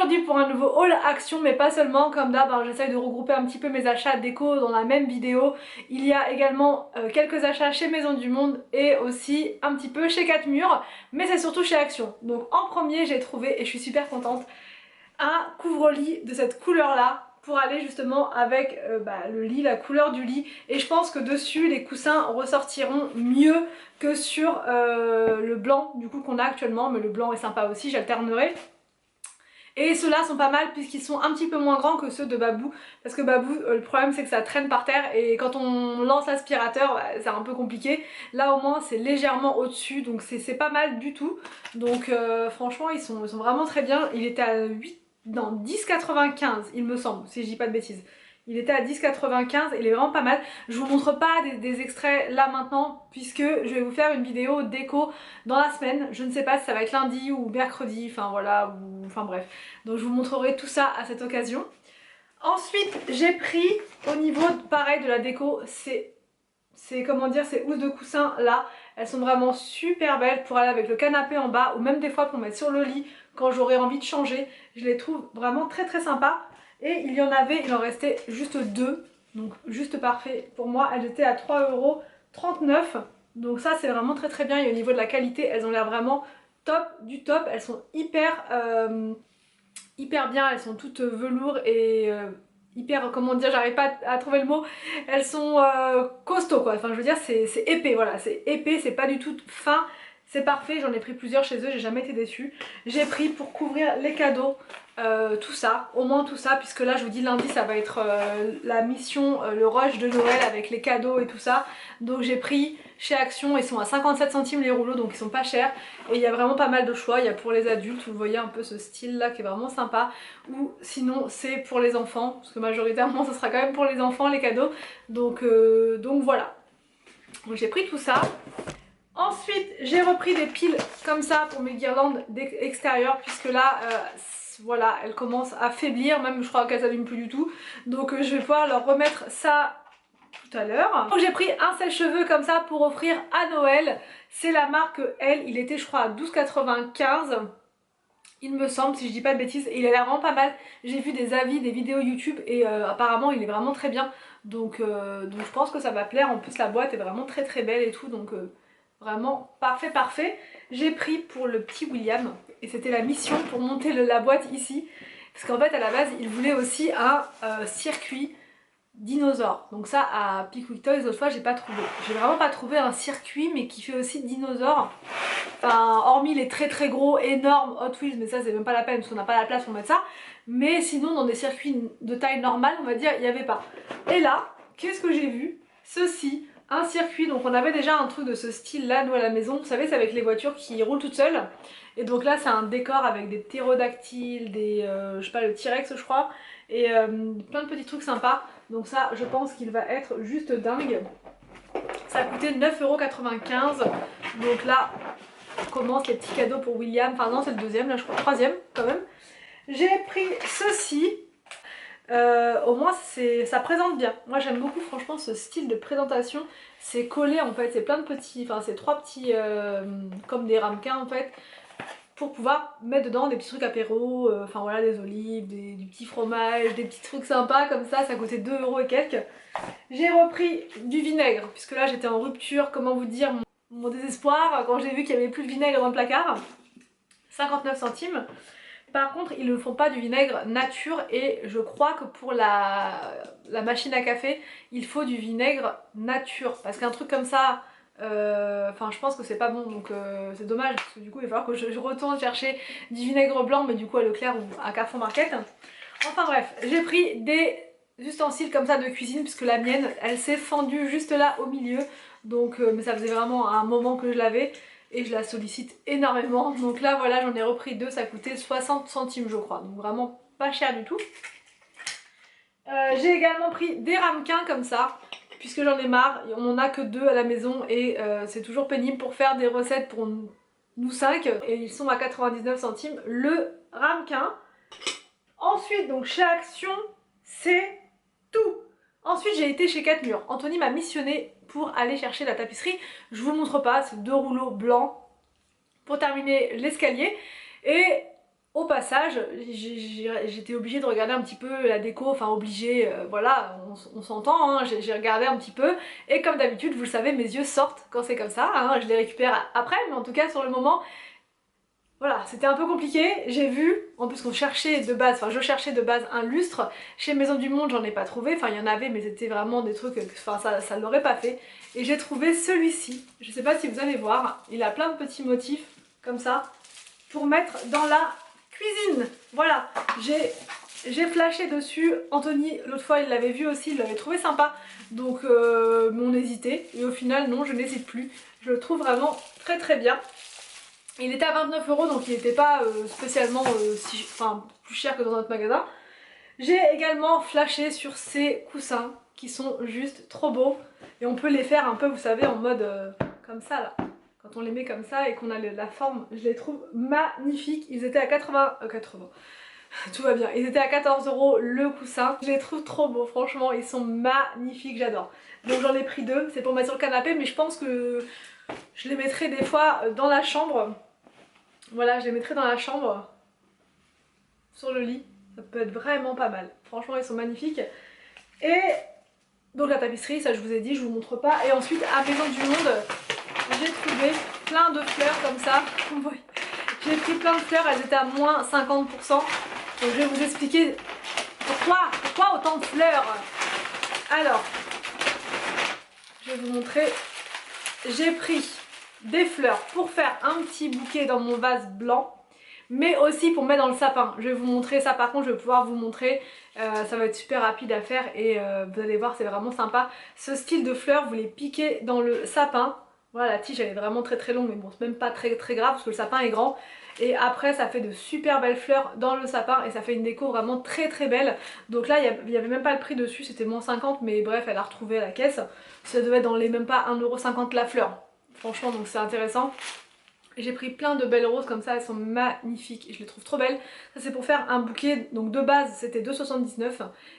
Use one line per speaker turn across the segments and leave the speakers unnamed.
aujourd'hui pour un nouveau haul action, mais pas seulement. Comme d'hab, hein, j'essaye de regrouper un petit peu mes achats déco dans la même vidéo. Il y a également quelques achats chez Maison du Monde et aussi un petit peu chez 4 Murs, mais c'est surtout chez Action. Donc en premier j'ai trouvé, et je suis super contente, un couvre-lit de cette couleur là pour aller justement avec le lit, la couleur du lit, et je pense que dessus les coussins ressortiront mieux que sur le blanc du coup qu'on a actuellement, mais le blanc est sympa aussi, j'alternerai. Et ceux-là sont pas mal puisqu'ils sont un petit peu moins grands que ceux de Babou, parce que Babou, le problème c'est que ça traîne par terre et quand on lance l'aspirateur, c'est un peu compliqué. Là au moins c'est légèrement au-dessus, donc c'est pas mal du tout. Donc franchement ils sont vraiment très bien. Il était à 10,95 il me semble, si je dis pas de bêtises. Il était à 10,95, il est vraiment pas mal. Je vous montre pas des extraits là maintenant puisque je vais vous faire une vidéo déco dans la semaine. Je ne sais pas si ça va être lundi ou mercredi, enfin voilà, enfin bref. Donc je vous montrerai tout ça à cette occasion. Ensuite j'ai pris au niveau pareil de la déco, c'est comment dire, ces housses de coussin là. Elles sont vraiment super belles pour aller avec le canapé en bas ou même des fois pour mettre sur le lit quand j'aurai envie de changer. Je les trouve vraiment très très sympas. Et il y en avait, il en restait juste deux, donc juste parfait pour moi. Elles étaient à 3,39 €, donc ça c'est vraiment très très bien. Et au niveau de la qualité, elles ont l'air vraiment top du top. Elles sont hyper bien, elles sont toutes velours et hyper, comment dire, j'arrive pas à trouver le mot. Elles sont costauds quoi, enfin je veux dire c'est épais, voilà, c'est épais, c'est pas du tout fin. C'est parfait, j'en ai pris plusieurs chez eux, j'ai jamais été déçue. J'ai pris pour couvrir les cadeaux tout ça, au moins tout ça, puisque là je vous dis lundi ça va être la mission, le rush de Noël avec les cadeaux et tout ça. Donc j'ai pris chez Action, ils sont à 57 centimes les rouleaux, donc ils sont pas chers. Et il y a vraiment pas mal de choix, il y a pour les adultes, vous voyez un peu ce style là qui est vraiment sympa. Ou sinon c'est pour les enfants, parce que majoritairement ce sera quand même pour les enfants les cadeaux. Donc voilà, donc j'ai pris tout ça. Ensuite j'ai repris des piles comme ça pour mes guirlandes extérieures, puisque là voilà, elles commencent à faiblir, même je crois qu'elles s'allument plus du tout. Donc je vais pouvoir leur remettre ça tout à l'heure. Donc j'ai pris un sèche-cheveux comme ça pour offrir à Noël. C'est la marque Elle, il était je crois à 12,95 €. Il me semble, si je dis pas de bêtises, et il a l'air vraiment pas mal. J'ai vu des avis, des vidéos YouTube et apparemment il est vraiment très bien. Donc je pense que ça va plaire. En plus la boîte est vraiment très très belle et tout, donc vraiment parfait parfait. J'ai pris pour le petit William et c'était la mission pour monter la boîte ici. Parce qu'en fait à la base il voulait aussi un circuit dinosaure. Donc ça à Pickwick Toys l'autre fois j'ai pas trouvé. J'ai vraiment pas trouvé un circuit mais qui fait aussi dinosaure. Enfin hormis les très très gros énormes Hot Wheels, mais ça c'est même pas la peine parce qu'on n'a pas la place pour mettre ça. Mais sinon dans des circuits de taille normale on va dire il n'y avait pas. Et là qu'est-ce que j'ai vu? Ceci, un circuit, donc on avait déjà un truc de ce style là nous à la maison, vous savez c'est avec les voitures qui roulent toutes seules. Et donc là c'est un décor avec des ptérodactyles, des je sais pas, le T-Rex je crois, et plein de petits trucs sympas. Donc ça je pense qu'il va être juste dingue. Ça a coûté 9,95 €. Donc là on commence les petits cadeaux pour William, enfin non c'est le deuxième là je crois, troisième quand même. J'ai pris ceci. Au moins ça présente bien. Moi j'aime beaucoup franchement ce style de présentation. C'est collé en fait, c'est plein de petits, enfin c'est trois petits comme des ramequins en fait, pour pouvoir mettre dedans des petits trucs apéro, enfin voilà, des olives, du petit fromage, des petits trucs sympas comme ça. Ça coûtait 2 € et quelques. J'ai repris du vinaigre puisque là j'étais en rupture, comment vous dire, mon désespoir quand j'ai vu qu'il n'y avait plus de vinaigre dans le placard. 59 centimes. Par contre ils ne font pas du vinaigre nature et je crois que pour la machine à café il faut du vinaigre nature, parce qu'un truc comme ça enfin je pense que c'est pas bon, donc c'est dommage parce que du coup il va falloir que je retourne chercher du vinaigre blanc, mais du coup à Leclerc ou à Carrefour Market. Enfin bref, j'ai pris des ustensiles comme ça de cuisine puisque la mienne elle s'est fendue juste là au milieu, donc mais ça faisait vraiment un moment que je l'avais et je la sollicite énormément. Donc là voilà, j'en ai repris deux, ça coûtait 60 centimes je crois, donc vraiment pas cher du tout. J'ai également pris des ramequins comme ça, puisque j'en ai marre, on en a que deux à la maison et c'est toujours pénible pour faire des recettes pour nous 5, et ils sont à 99 centimes le ramequin. Ensuite donc chez Action c'est tout. Ensuite j'ai été chez 4 Murs, Anthony m'a missionné pour aller chercher la tapisserie. Je vous montre pas, c'est deux rouleaux blancs pour terminer l'escalier. Et Au passage, j'étais obligée de regarder un petit peu la déco, enfin obligée, voilà, on s'entend, hein, j'ai regardé un petit peu, et comme d'habitude, vous le savez, mes yeux sortent quand c'est comme ça, hein, je les récupère après, mais en tout cas sur le moment, voilà, c'était un peu compliqué, j'ai vu, en plus qu'on cherchait de base, enfin je cherchais de base un lustre, chez Maison du Monde j'en ai pas trouvé, enfin il y en avait mais c'était vraiment des trucs, enfin ça l'aurait pas fait, et j'ai trouvé celui-ci, je sais pas si vous allez voir, il a plein de petits motifs, comme ça, pour mettre dans la cuisine. Voilà, j'ai flashé dessus, Anthony l'autre fois il l'avait vu aussi, il l'avait trouvé sympa, donc on hésitait, et au final non je n'hésite plus, je le trouve vraiment très très bien. Il était à 29 € donc il n'était pas spécialement plus cher que dans notre magasin. J'ai également flashé sur ces coussins qui sont juste trop beaux et on peut les faire un peu, vous savez, en mode comme ça là. Quand on les met comme ça et qu'on a la forme, je les trouve magnifiques. Ils étaient à 80, tout va bien. Ils étaient à 14 € le coussin. Je les trouve trop beaux, franchement, ils sont magnifiques, j'adore. Donc j'en ai pris deux, c'est pour mettre sur le canapé, mais je pense que je les mettrai des fois dans la chambre. Voilà, je les mettrai dans la chambre, sur le lit. Ça peut être vraiment pas mal. Franchement, ils sont magnifiques. Et donc la tapisserie, ça je vous ai dit, je vous montre pas. Et ensuite, à Maison du Monde, j'ai trouvé plein de fleurs comme ça. J'ai pris plein de fleurs, elles étaient à moins 50%. Donc je vais vous expliquer pourquoi autant de fleurs. Alors, je vais vous montrer. J'ai pris des fleurs pour faire un petit bouquet dans mon vase blanc, mais aussi pour mettre dans le sapin. Je vais vous montrer ça, par contre je vais pouvoir vous montrer, ça va être super rapide à faire et vous allez voir, c'est vraiment sympa. Ce style de fleurs, vous les piquez dans le sapin. Voilà, la tige elle est vraiment très très longue, mais bon c'est même pas très très grave parce que le sapin est grand. Et après ça fait de super belles fleurs dans le sapin et ça fait une déco vraiment très très belle. Donc là il n'y avait même pas le prix dessus, c'était moins 50, mais bref elle a retrouvé à la caisse. Ça devait être dans les même pas 1,50 € la fleur. Franchement donc c'est intéressant. J'ai pris plein de belles roses comme ça, elles sont magnifiques et je les trouve trop belles. Ça c'est pour faire un bouquet, donc de base c'était 2,79 €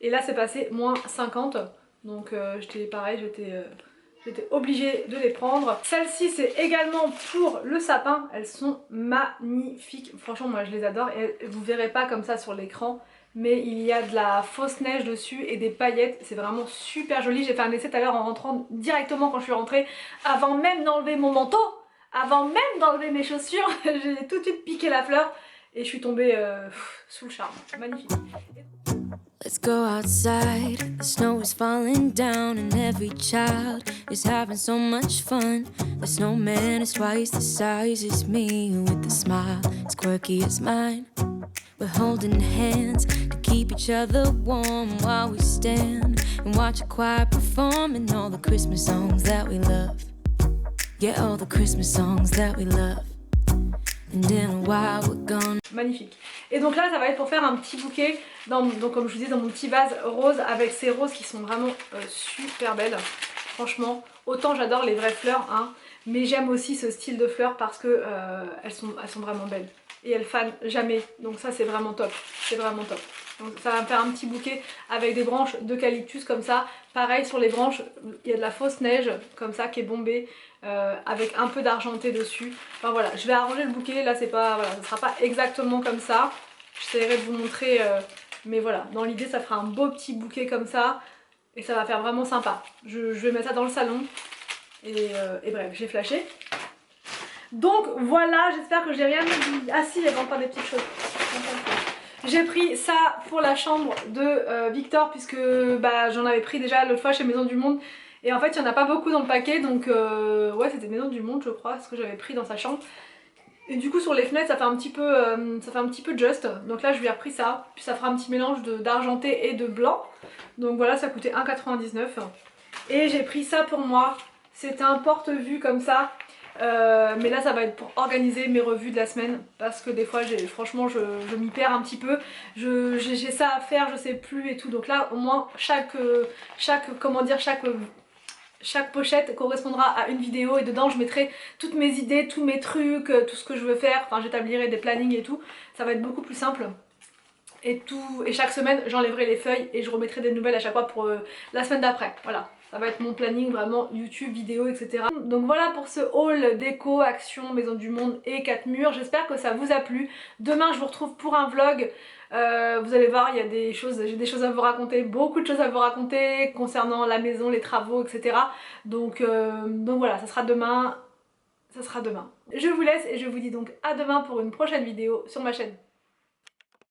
et là c'est passé moins 50. Donc j'étais pareil, j'étais obligée de les prendre. Celles-ci c'est également pour le sapin, elles sont magnifiques. Franchement moi je les adore et vous verrez pas comme ça sur l'écran. Mais il y a de la fausse neige dessus et des paillettes, c'est vraiment super joli. J'ai fait un essai tout à l'heure en rentrant directement quand je suis rentrée, avant même d'enlever mon manteau, avant même d'enlever mes chaussures, j'ai tout de suite piqué la fleur et je suis tombée sous le charme. Magnifique.
Let's go outside, the snow is falling down and every child is having so much fun. The snowman is twice the size as me with a smile as quirky as mine. We're holding hands to keep each other warm while we stand and watch a choir performing all the Christmas songs that we love. Yeah, all the Christmas songs that we love. And in a while we're gone.
Magnifique. Et donc là ça va être pour faire un petit bouquet, donc comme je vous disais dans mon petit vase rose avec ces roses qui sont vraiment super belles. Franchement, autant j'adore les vraies fleurs, hein, mais j'aime aussi ce style de fleurs parce que elles sont vraiment belles. Et elles fanent jamais, donc ça c'est vraiment top, c'est vraiment top. Donc ça va me faire un petit bouquet avec des branches d'eucalyptus comme ça. Pareil sur les branches, il y a de la fausse neige comme ça qui est bombée avec un peu d'argenté dessus. Enfin voilà, je vais arranger le bouquet, là c'est pas, voilà, ça sera pas exactement comme ça. J'essaierai de vous montrer, mais voilà, dans l'idée ça fera un beau petit bouquet comme ça et ça va faire vraiment sympa. Je vais mettre ça dans le salon et bref, j'ai flashé. Donc voilà, j'espère que j'ai rien dit. Ah si, il y avait encore des petites choses. J'ai pris ça pour la chambre de Victor puisque bah, j'en avais pris déjà l'autre fois chez Maison du Monde. Et en fait il n'y en a pas beaucoup dans le paquet, donc ouais c'était Maison du Monde je crois, ce que j'avais pris dans sa chambre. Et du coup sur les fenêtres ça fait un petit peu just, donc là je lui ai repris ça. Puis ça fera un petit mélange d'argenté et de blanc. Donc voilà, ça coûtait 1,99 €. Et j'ai pris ça pour moi, c'était un porte-vue comme ça. Mais là ça va être pour organiser mes revues de la semaine parce que des fois franchement je m'y perds un petit peu, j'ai ça à faire, je sais plus et tout, donc là au moins chaque pochette correspondra à une vidéo et dedans je mettrai toutes mes idées, tous mes trucs, tout ce que je veux faire, enfin j'établirai des plannings et tout, ça va être beaucoup plus simple. et chaque semaine j'enlèverai les feuilles et je remettrai des nouvelles à chaque fois pour la semaine d'après. Voilà, ça va être mon planning vraiment YouTube, vidéo, etc. Donc voilà pour ce haul déco, action, maison du monde et 4 murs. J'espère que ça vous a plu. Demain je vous retrouve pour un vlog. Vous allez voir, il y a des choses, j'ai des choses à vous raconter, beaucoup de choses à vous raconter concernant la maison, les travaux, etc. Donc voilà, ça sera demain. Je vous laisse et je vous dis donc à demain pour une prochaine vidéo sur ma chaîne.